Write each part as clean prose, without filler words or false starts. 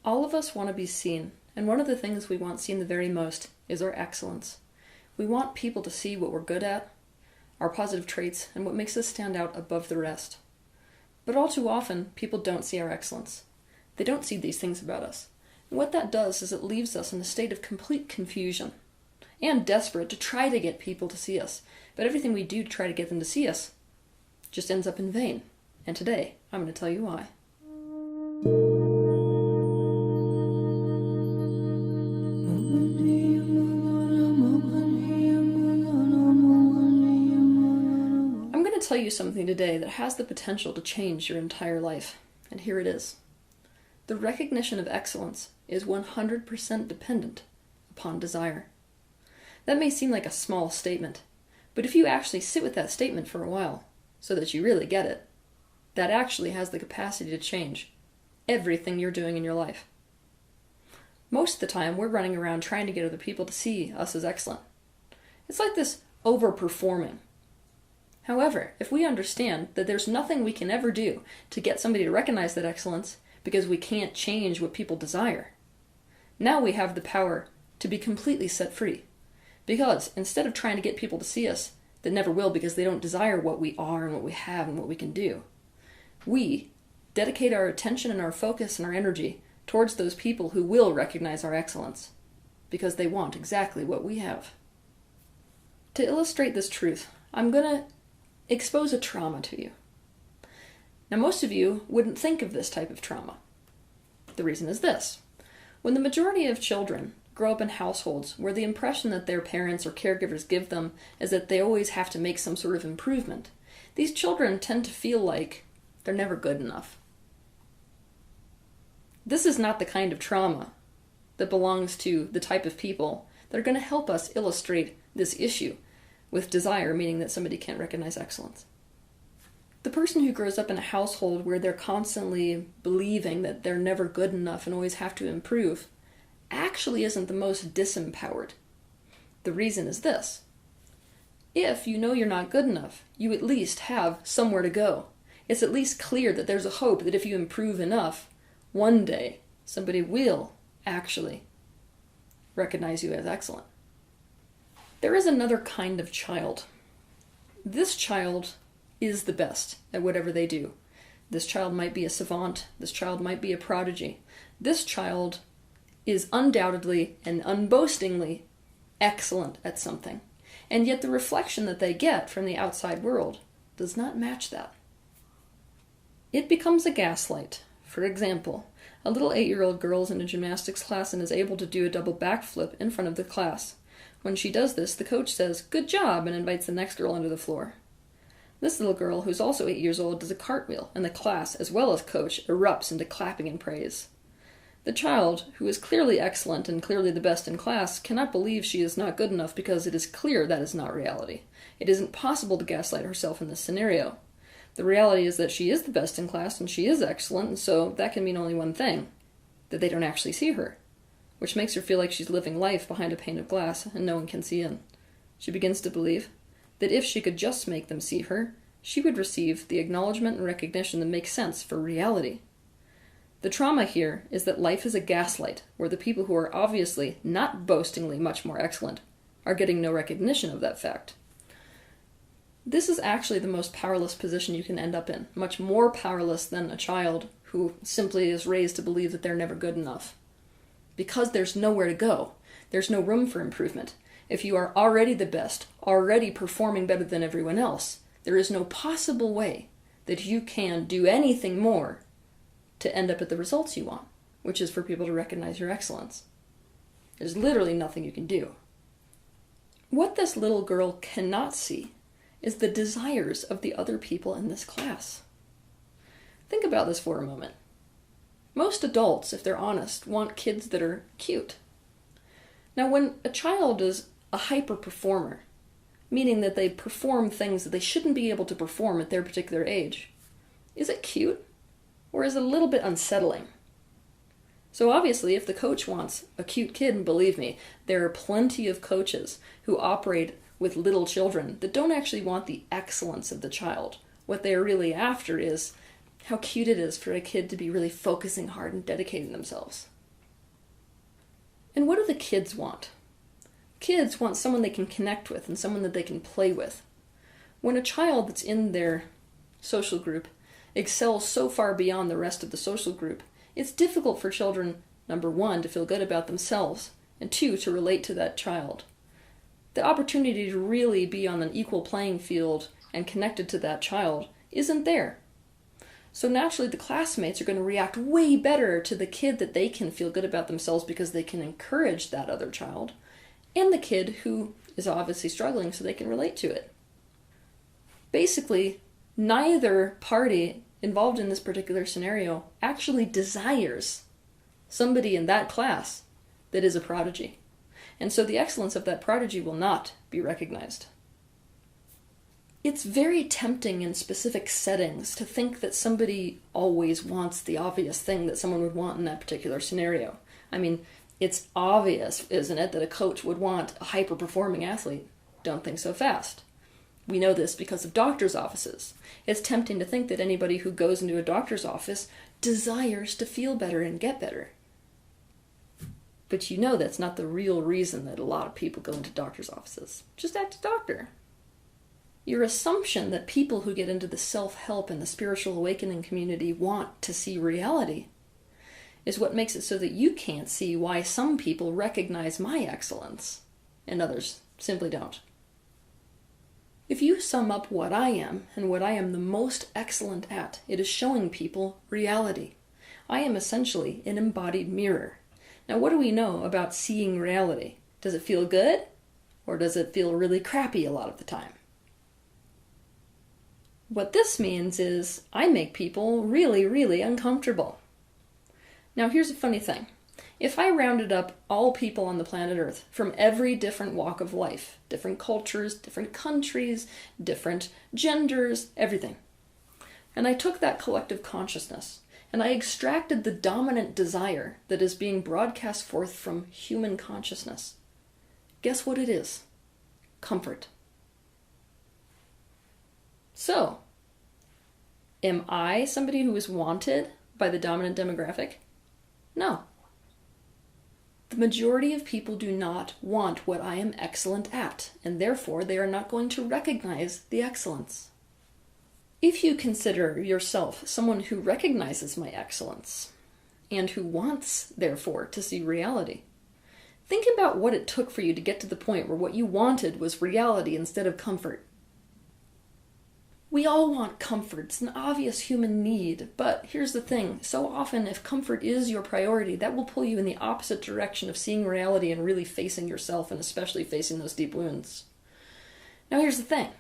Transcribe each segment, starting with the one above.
All of us want to be seen, and one of the things we want seen the very most is our excellence. We want people to see what we're good at, our positive traits, and what makes us stand out above the rest. But all too often, people don't see our excellence. They don't see these things about us. And what that does is it leaves us in a state of complete confusion and desperate to try to get people to see us. But everything we do to try to get them to see us just ends up in vain. And today, I'm going to tell you why. I'm going to tell you something today that has the potential to change your entire life. And here it is. The recognition of excellence is 100% dependent upon desire. That may seem like a small statement, but if you actually sit with that statement for a while, so that you really get it, that actually has the capacity to change everything you're doing in your life. Most of the time, we're running around trying to get other people to see us as excellent. It's like this overperforming. However, if we understand that there's nothing we can ever do to get somebody to recognize that excellence because we can't change what people desire, now we have the power to be completely set free. Because instead of trying to get people to see us that never will because they don't desire what we are and what we have and what we can do, we dedicate our attention and our focus and our energy towards those people who will recognize our excellence because they want exactly what we have. To illustrate this truth, I'm going to expose a trauma to you. Now, most of you wouldn't think of this type of trauma. The reason is this. When the majority of children grow up in households where the impression that their parents or caregivers give them is that they always have to make some sort of improvement, these children tend to feel like they're never good enough. This is not the kind of trauma that belongs to the type of people that are going to help us illustrate this issue with desire, meaning that somebody can't recognize excellence. The person who grows up in a household where they're constantly believing that they're never good enough and always have to improve actually isn't the most disempowered. The reason is this. If you know you're not good enough, you at least have somewhere to go. It's at least clear that there's a hope that if you improve enough, one day somebody will actually recognize you as excellent. There is another kind of child. This child is the best at whatever they do. This child might be a savant. This child might be a prodigy. This child is undoubtedly and unboastingly excellent at something. And yet the reflection that they get from the outside world does not match that. It becomes a gaslight. For example, a little 8-year-old girl is in a gymnastics class and is able to do a double backflip in front of the class. When she does this, the coach says, "Good job," and invites the next girl under the floor. This little girl, who's also 8 years old, does a cartwheel, and the class, as well as coach, erupts into clapping and praise. The child, who is clearly excellent and clearly the best in class, cannot believe she is not good enough because it is clear that is not reality. It isn't possible to gaslight herself in this scenario. The reality is that she is the best in class and she is excellent, and so that can mean only one thing, that they don't actually see her, which makes her feel like she's living life behind a pane of glass and no one can see in. She begins to believe that if she could just make them see her, she would receive the acknowledgement and recognition that makes sense for reality. The trauma here is that life is a gaslight, where the people who are obviously not boastingly much more excellent are getting no recognition of that fact. This is actually the most powerless position you can end up in, much more powerless than a child who simply is raised to believe that they're never good enough. Because there's nowhere to go. There's no room for improvement. If you are already the best, already performing better than everyone else, there is no possible way that you can do anything more to end up at the results you want, which is for people to recognize your excellence. There's literally nothing you can do. What this little girl cannot see is the desires of the other people in this class. Think about this for a moment. Most adults, if they're honest, want kids that are cute. Now, when a child is a hyper performer, meaning that they perform things that they shouldn't be able to perform at their particular age, is it cute? Or is it a little bit unsettling? So obviously, if the coach wants a cute kid, and believe me, there are plenty of coaches who operate with little children that don't actually want the excellence of the child. What they're really after is how cute it is for a kid to be really focusing hard and dedicating themselves. And what do the kids want? Kids want someone they can connect with and someone that they can play with. When a child that's in their social group excels so far beyond the rest of the social group, it's difficult for children, number one, to feel good about themselves, and two, to relate to that child. The opportunity to really be on an equal playing field and connected to that child isn't there. So naturally the classmates are going to react way better to the kid that they can feel good about themselves because they can encourage that other child, and the kid who is obviously struggling so they can relate to it. Basically, neither party involved in this particular scenario actually desires somebody in that class that is a prodigy. And so the excellence of that prodigy will not be recognized. It's very tempting in specific settings to think that somebody always wants the obvious thing that someone would want in that particular scenario. I mean, it's obvious, isn't it, that a coach would want a hyper-performing athlete? Don't think so fast. We know this because of doctors' offices. It's tempting to think that anybody who goes into a doctor's office desires to feel better and get better. But you know that's not the real reason that a lot of people go into doctor's offices. Just act a doctor. Your assumption that people who get into the self-help and the spiritual awakening community want to see reality is what makes it so that you can't see why some people recognize my excellence and others simply don't. If you sum up what I am and what I am the most excellent at, it is showing people reality. I am essentially an embodied mirror. Now, what do we know about seeing reality? Does it feel good? Or does it feel really crappy a lot of the time? What this means is I make people really, really uncomfortable. Now, here's a funny thing. If I rounded up all people on the planet Earth from every different walk of life, different cultures, different countries, different genders, everything, and I took that collective consciousness and I extracted the dominant desire that is being broadcast forth from human consciousness, guess what it is? Comfort. So, am I somebody who is wanted by the dominant demographic? No. The majority of people do not want what I am excellent at, and therefore they are not going to recognize the excellence. If you consider yourself someone who recognizes my excellence, and who wants, therefore, to see reality, think about what it took for you to get to the point where what you wanted was reality instead of comfort. We all want comfort. It's an obvious human need, but here's the thing. So often, if comfort is your priority, that will pull you in the opposite direction of seeing reality and really facing yourself, and especially facing those deep wounds. Now here's the thing.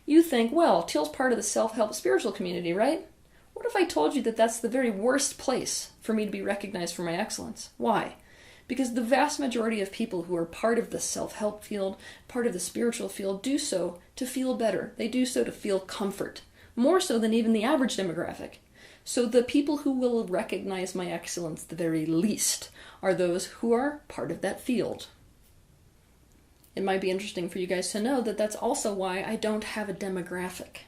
You think, well, Teal's part of the self-help spiritual community, right? What if I told you that that's the very worst place for me to be recognized for my excellence? Why? Because the vast majority of people who are part of the self-help field, part of the spiritual field, do so to feel better. They do so to feel comfort, more so than even the average demographic. So the people who will recognize my excellence the very least are those who are part of that field. It might be interesting for you guys to know that that's also why I don't have a demographic.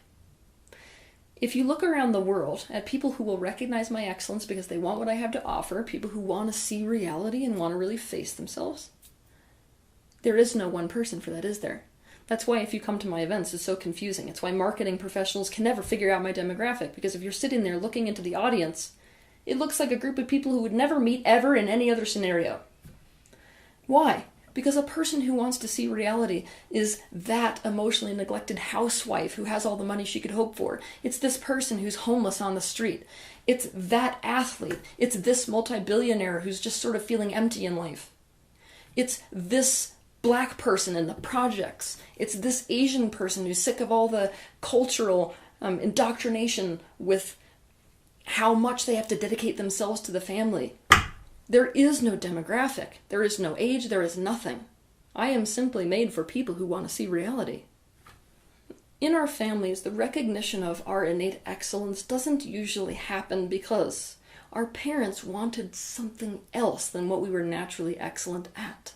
If you look around the world at people who will recognize my excellence because they want what I have to offer, people who want to see reality and want to really face themselves, there is no one person for that, is there? That's why if you come to my events, it's so confusing. It's why marketing professionals can never figure out my demographic, because if you're sitting there looking into the audience, it looks like a group of people who would never meet ever in any other scenario. Why? Because a person who wants to see reality is that emotionally neglected housewife who has all the money she could hope for. It's this person who's homeless on the street. It's that athlete. It's this multi-billionaire who's just sort of feeling empty in life. It's this black person in the projects. It's this Asian person who's sick of all the cultural indoctrination with how much they have to dedicate themselves to the family. There is no demographic. There is no age. There is nothing. I am simply made for people who want to see reality. In our families, the recognition of our innate excellence doesn't usually happen because our parents wanted something else than what we were naturally excellent at.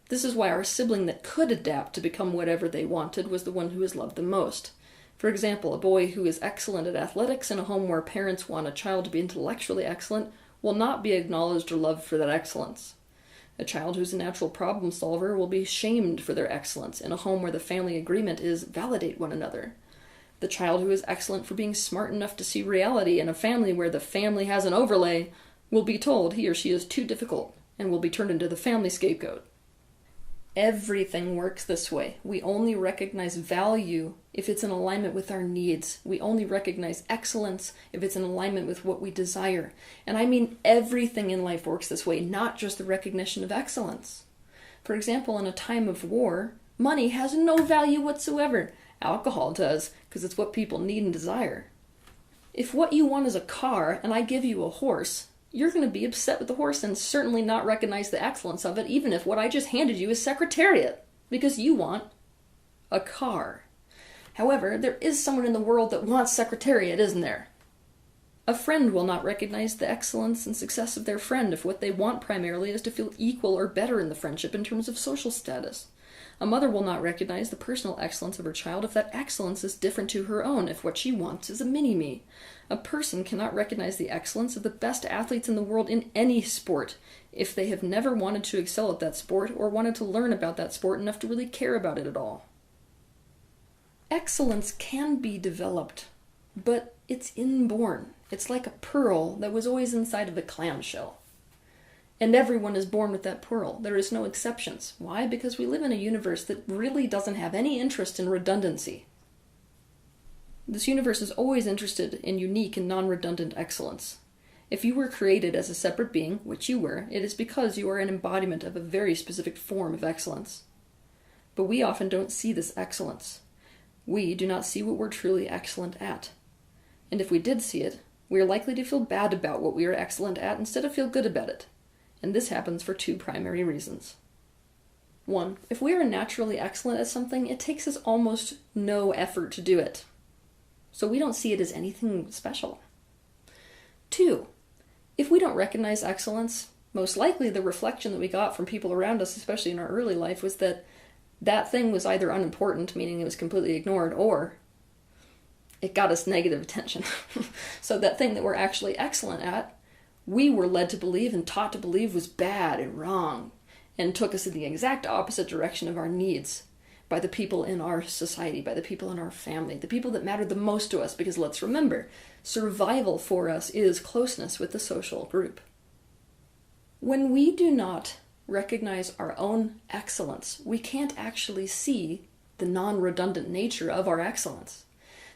This is why our sibling that could adapt to become whatever they wanted was the one who was loved the most. For example, a boy who is excellent at athletics in a home where parents want a child to be intellectually excellent will not be acknowledged or loved for that excellence. A child who's a natural problem solver will be shamed for their excellence in a home where the family agreement is validate one another. The child who is excellent for being smart enough to see reality in a family where the family has an overlay will be told he or she is too difficult and will be turned into the family scapegoat. Everything works this way. We only recognize value if it's in alignment with our needs. We only recognize excellence if it's in alignment with what we desire. And I mean everything in life works this way, not just the recognition of excellence. For example, in a time of war, money has no value whatsoever. Alcohol does, because it's what people need and desire. If what you want is a car and I give you a horse, you're going to be upset with the horse and certainly not recognize the excellence of it, even if what I just handed you is Secretariat, because you want a car. However, there is someone in the world that wants Secretariat, isn't there? A friend will not recognize the excellence and success of their friend if what they want primarily is to feel equal or better in the friendship in terms of social status. A mother will not recognize the personal excellence of her child if that excellence is different to her own, if what she wants is a mini-me. A person cannot recognize the excellence of the best athletes in the world in any sport if they have never wanted to excel at that sport or wanted to learn about that sport enough to really care about it at all. Excellence can be developed, but it's inborn. It's like a pearl that was always inside of the clamshell. And everyone is born with that pearl. There is no exceptions. Why? Because we live in a universe that really doesn't have any interest in redundancy. This universe is always interested in unique and non-redundant excellence. If you were created as a separate being, which you were, it is because you are an embodiment of a very specific form of excellence. But we often don't see this excellence. We do not see what we're truly excellent at. And if we did see it, we are likely to feel bad about what we are excellent at instead of feel good about it. And this happens for two primary reasons. One, if we are naturally excellent at something, it takes us almost no effort to do it. So we don't see it as anything special. Two, if we don't recognize excellence, most likely the reflection that we got from people around us, especially in our early life, was that that thing was either unimportant, meaning it was completely ignored, or it got us negative attention. So that thing that we're actually excellent at, we were led to believe and taught to believe was bad and wrong, and took us in the exact opposite direction of our needs by the people in our society, by the people in our family, the people that mattered the most to us, because let's remember, survival for us is closeness with the social group. When we do not recognize our own excellence, we can't actually see the non-redundant nature of our excellence.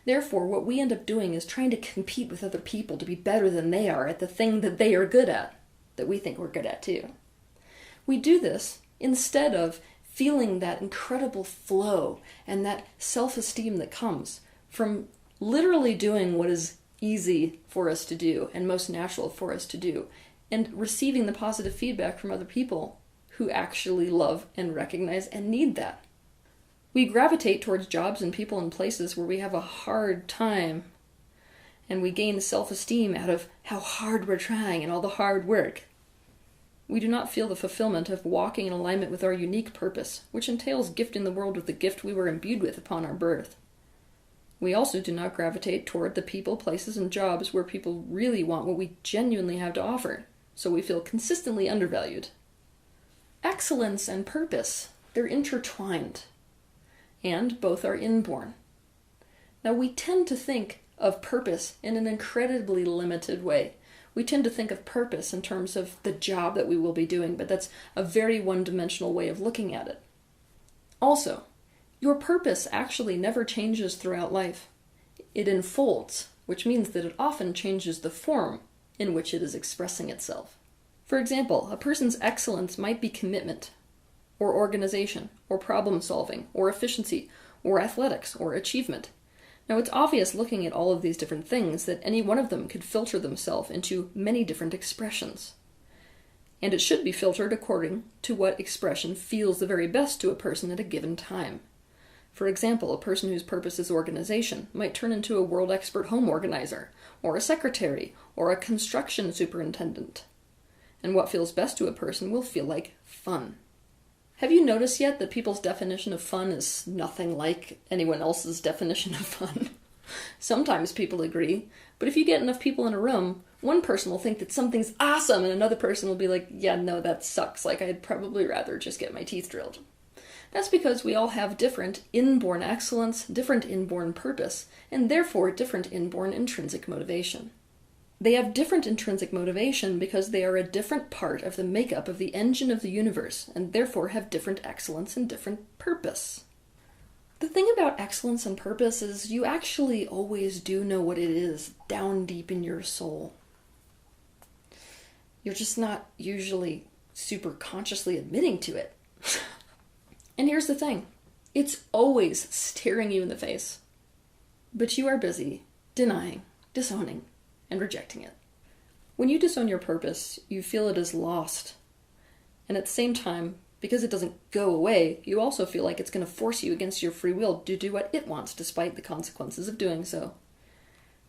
Therefore, what we end up doing is trying to compete with other people to be better than they are at the thing that they are good at, that we think we're good at too. We do this instead of feeling that incredible flow and that self-esteem that comes from literally doing what is easy for us to do and most natural for us to do, and receiving the positive feedback from other people who actually love and recognize and need that. We gravitate towards jobs and people and places where we have a hard time, and we gain self-esteem out of how hard we're trying and all the hard work. We do not feel the fulfillment of walking in alignment with our unique purpose, which entails gifting the world with the gift we were imbued with upon our birth. We also do not gravitate toward the people, places, and jobs where people really want what we genuinely have to offer, so we feel consistently undervalued. Excellence and purpose, they're intertwined, and both are inborn. Now, we tend to think of purpose in an incredibly limited way. We tend to think of purpose in terms of the job that we will be doing, but that's a very one-dimensional way of looking at it. Also, your purpose actually never changes throughout life. It unfolds, which means that it often changes the form in which it is expressing itself. For example, a person's excellence might be commitment, or organization, or problem solving, or efficiency, or athletics, or achievement. Now, it's obvious looking at all of these different things that any one of them could filter themselves into many different expressions. And it should be filtered according to what expression feels the very best to a person at a given time. For example, a person whose purpose is organization might turn into a world expert home organizer, or a secretary, or a construction superintendent. And what feels best to a person will feel like fun. Have you noticed yet that people's definition of fun is nothing like anyone else's definition of fun? Sometimes people agree, but if you get enough people in a room, one person will think that something's awesome and another person will be like, yeah, no, that sucks. Like, I'd probably rather just get my teeth drilled. That's because we all have different inborn excellence, different inborn purpose, and therefore different inborn intrinsic motivation. They have different intrinsic motivation because they are a different part of the makeup of the engine of the universe, and therefore have different excellence and different purpose. The thing about excellence and purpose is you actually always do know what it is down deep in your soul. You're just not usually super consciously admitting to it. And here's the thing. It's always staring you in the face. But you are busy denying, disowning, and rejecting it. When you disown your purpose, you feel it is lost. And at the same time, because it doesn't go away, you also feel like it's going to force you against your free will to do what it wants, despite the consequences of doing so.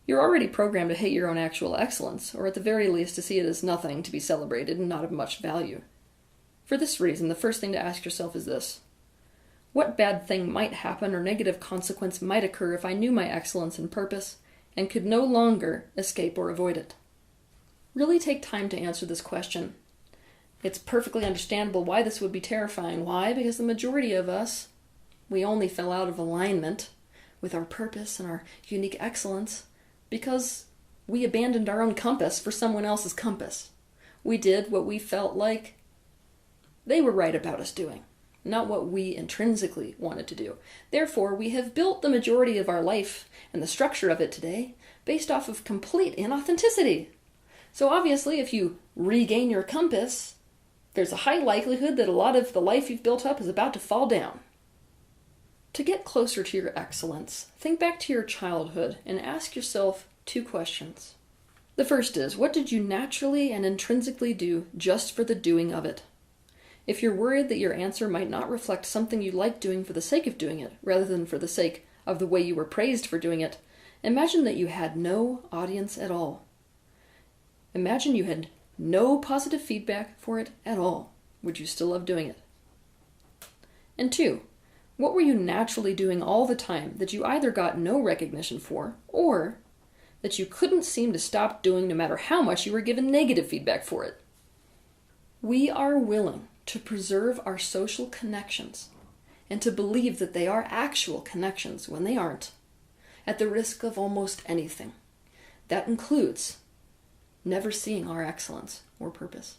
You're already programmed to hate your own actual excellence, or at the very least to see it as nothing to be celebrated and not of much value. For this reason, the first thing to ask yourself is this. What bad thing might happen or negative consequence might occur if I knew my excellence and purpose, and could no longer escape or avoid it? Really take time to answer this question. It's perfectly understandable why this would be terrifying. Why? Because the majority of us, we only fell out of alignment with our purpose and our unique excellence because we abandoned our own compass for someone else's compass. We did what we felt like they were right about us doing, not what we intrinsically wanted to do. Therefore, we have built the majority of our life and the structure of it today based off of complete inauthenticity. So obviously, if you regain your compass, there's a high likelihood that a lot of the life you've built up is about to fall down. To get closer to your excellence, think back to your childhood and ask yourself 2 questions. The first is, what did you naturally and intrinsically do just for the doing of it? If you're worried that your answer might not reflect something you like doing for the sake of doing it, rather than for the sake of the way you were praised for doing it, imagine that you had no audience at all. Imagine you had no positive feedback for it at all. Would you still love doing it? And 2, what were you naturally doing all the time that you either got no recognition for, or that you couldn't seem to stop doing no matter how much you were given negative feedback for it? We are willing to preserve our social connections and to believe that they are actual connections when they aren't, at the risk of almost anything. That includes never seeing our excellence or purpose.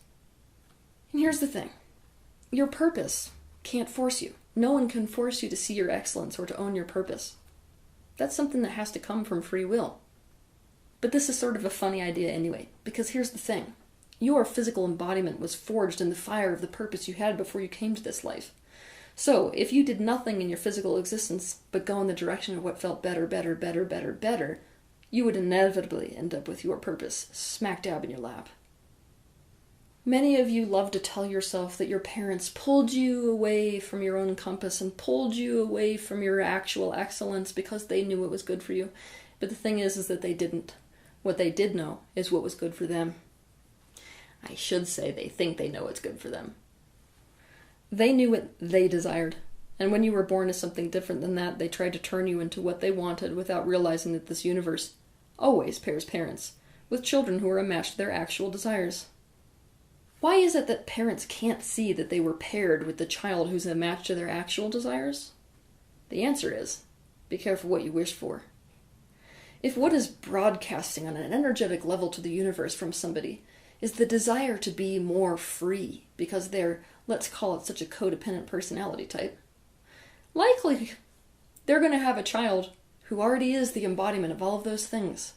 And here's the thing. Your purpose can't force you. No one can force you to see your excellence or to own your purpose. That's something that has to come from free will. But this is sort of a funny idea anyway, because here's the thing. Your physical embodiment was forged in the fire of the purpose you had before you came to this life. So, if you did nothing in your physical existence but go in the direction of what felt better, you would inevitably end up with your purpose smack dab in your lap. Many of you love to tell yourself that your parents pulled you away from your own compass and pulled you away from your actual excellence because they knew what was good for you. But the thing is that they didn't. What they did know is what was good for them. I should say they think they know what's good for them. They knew what they desired, and when you were born as something different than that, they tried to turn you into what they wanted without realizing that this universe always pairs parents with children who are a match to their actual desires. Why is it that parents can't see that they were paired with the child who's a match to their actual desires? The answer is, be careful what you wish for. If what is broadcasting on an energetic level to the universe from somebody is the desire to be more free because they're, let's call it, such a codependent personality type, likely they're going to have a child who already is the embodiment of all of those things.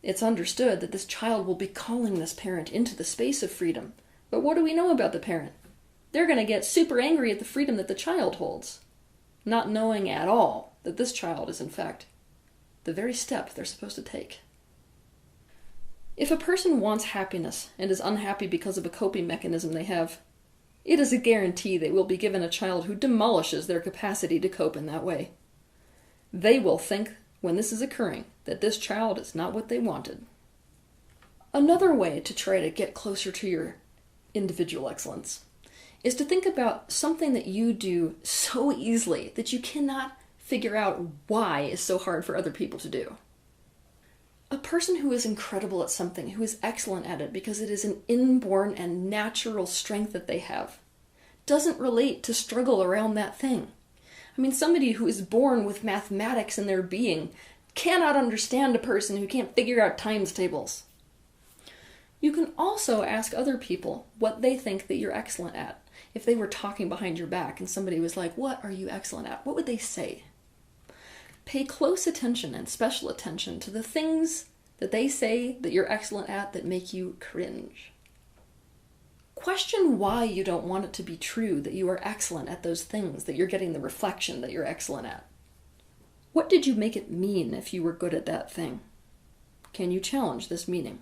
It's understood that this child will be calling this parent into the space of freedom. But what do we know about the parent? They're going to get super angry at the freedom that the child holds, not knowing at all that this child is, in fact, the very step they're supposed to take. If a person wants happiness and is unhappy because of a coping mechanism they have, it is a guarantee they will be given a child who demolishes their capacity to cope in that way. They will think, when this is occurring, that this child is not what they wanted. Another way to try to get closer to your individual excellence is to think about something that you do so easily that you cannot figure out why it's so hard for other people to do. A person who is incredible at something, who is excellent at it because it is an inborn and natural strength that they have, doesn't relate to struggle around that thing. I mean, somebody who is born with mathematics in their being cannot understand a person who can't figure out times tables. You can also ask other people what they think that you're excellent at. If they were talking behind your back and somebody was like, "What are you excellent at?" what would they say? Pay close attention and special attention to the things that they say that you're excellent at that make you cringe. Question why you don't want it to be true that you are excellent at those things, that you're getting the reflection that you're excellent at. What did you make it mean if you were good at that thing? Can you challenge this meaning?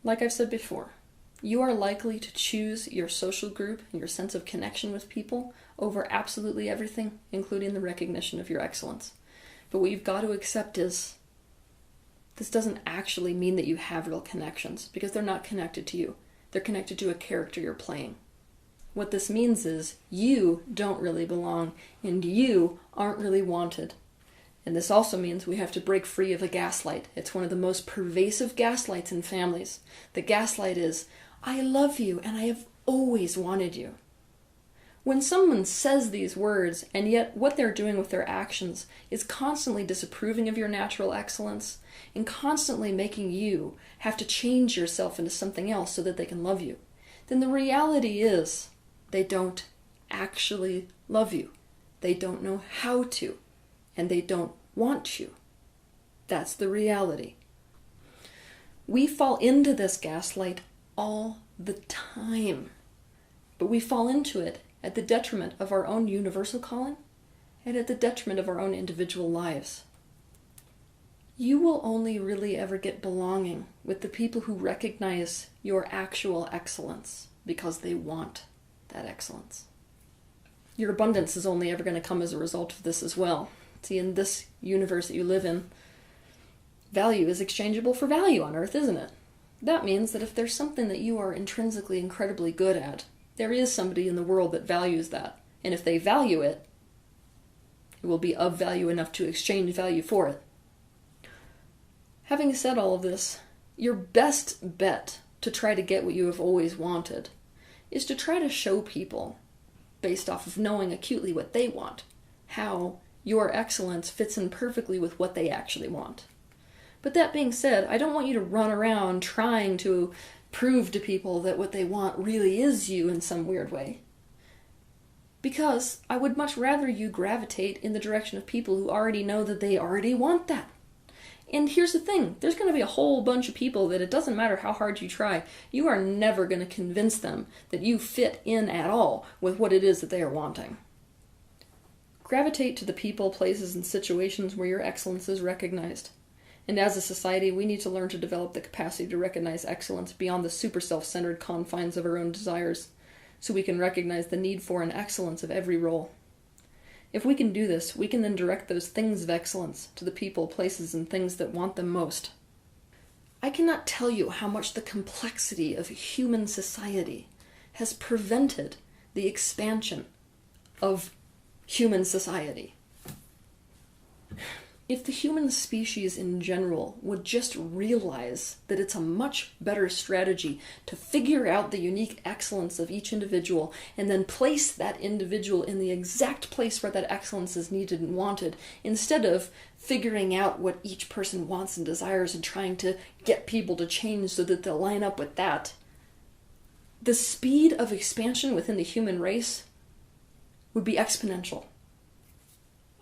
Like I've said before, you are likely to choose your social group and your sense of connection with people over absolutely everything, including the recognition of your excellence. But what you've got to accept is this doesn't actually mean that you have real connections, because they're not connected to you. They're connected to a character you're playing. What this means is you don't really belong, and you aren't really wanted. And this also means we have to break free of a gaslight. It's one of the most pervasive gaslights in families. The gaslight is, "I love you and I have always wanted you." When someone says these words, and yet what they're doing with their actions is constantly disapproving of your natural excellence and constantly making you have to change yourself into something else so that they can love you, then the reality is they don't actually love you. They don't know how to, and they don't want you. That's the reality. We fall into this gaslight all the time, but we fall into it at the detriment of our own universal calling and at the detriment of our own individual lives. You will only really ever get belonging with the people who recognize your actual excellence because they want that excellence. Your abundance is only ever going to come as a result of this as well. See, in this universe that you live in, value is exchangeable for value on Earth, isn't it? That means that if there's something that you are intrinsically incredibly good at, there is somebody in the world that values that. And if they value it, it will be of value enough to exchange value for it. Having said all of this, your best bet to try to get what you have always wanted is to try to show people, based off of knowing acutely what they want, how your excellence fits in perfectly with what they actually want. But that being said, I don't want you to run around trying to prove to people that what they want really is you in some weird way. Because I would much rather you gravitate in the direction of people who already know that they already want that. And here's the thing, there's going to be a whole bunch of people that it doesn't matter how hard you try, you are never going to convince them that you fit in at all with what it is that they are wanting. Gravitate to the people, places, and situations where your excellence is recognized. And as a society, we need to learn to develop the capacity to recognize excellence beyond the super self-centered confines of our own desires, so we can recognize the need for an excellence of every role. If we can do this, we can then direct those things of excellence to the people, places, and things that want them most. I cannot tell you how much the complexity of human society has prevented the expansion of human society. If the human species in general would just realize that it's a much better strategy to figure out the unique excellence of each individual and then place that individual in the exact place where that excellence is needed and wanted, instead of figuring out what each person wants and desires and trying to get people to change so that they'll line up with that, the speed of expansion within the human race would be exponential.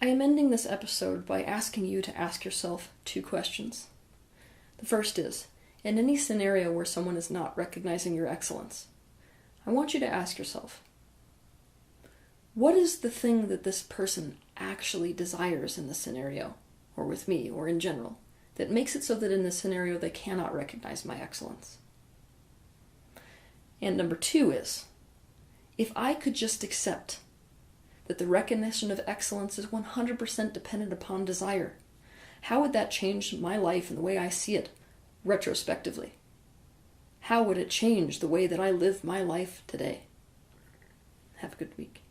I am ending this episode by asking you to ask yourself 2 questions. The first is, in any scenario where someone is not recognizing your excellence, I want you to ask yourself, what is the thing that this person actually desires in this scenario, or with me, or in general, that makes it so that in this scenario they cannot recognize my excellence? And number 2 is, if I could just accept that the recognition of excellence is 100% dependent upon desire, how would that change my life and the way I see it retrospectively? How would it change the way that I live my life today? Have a good week.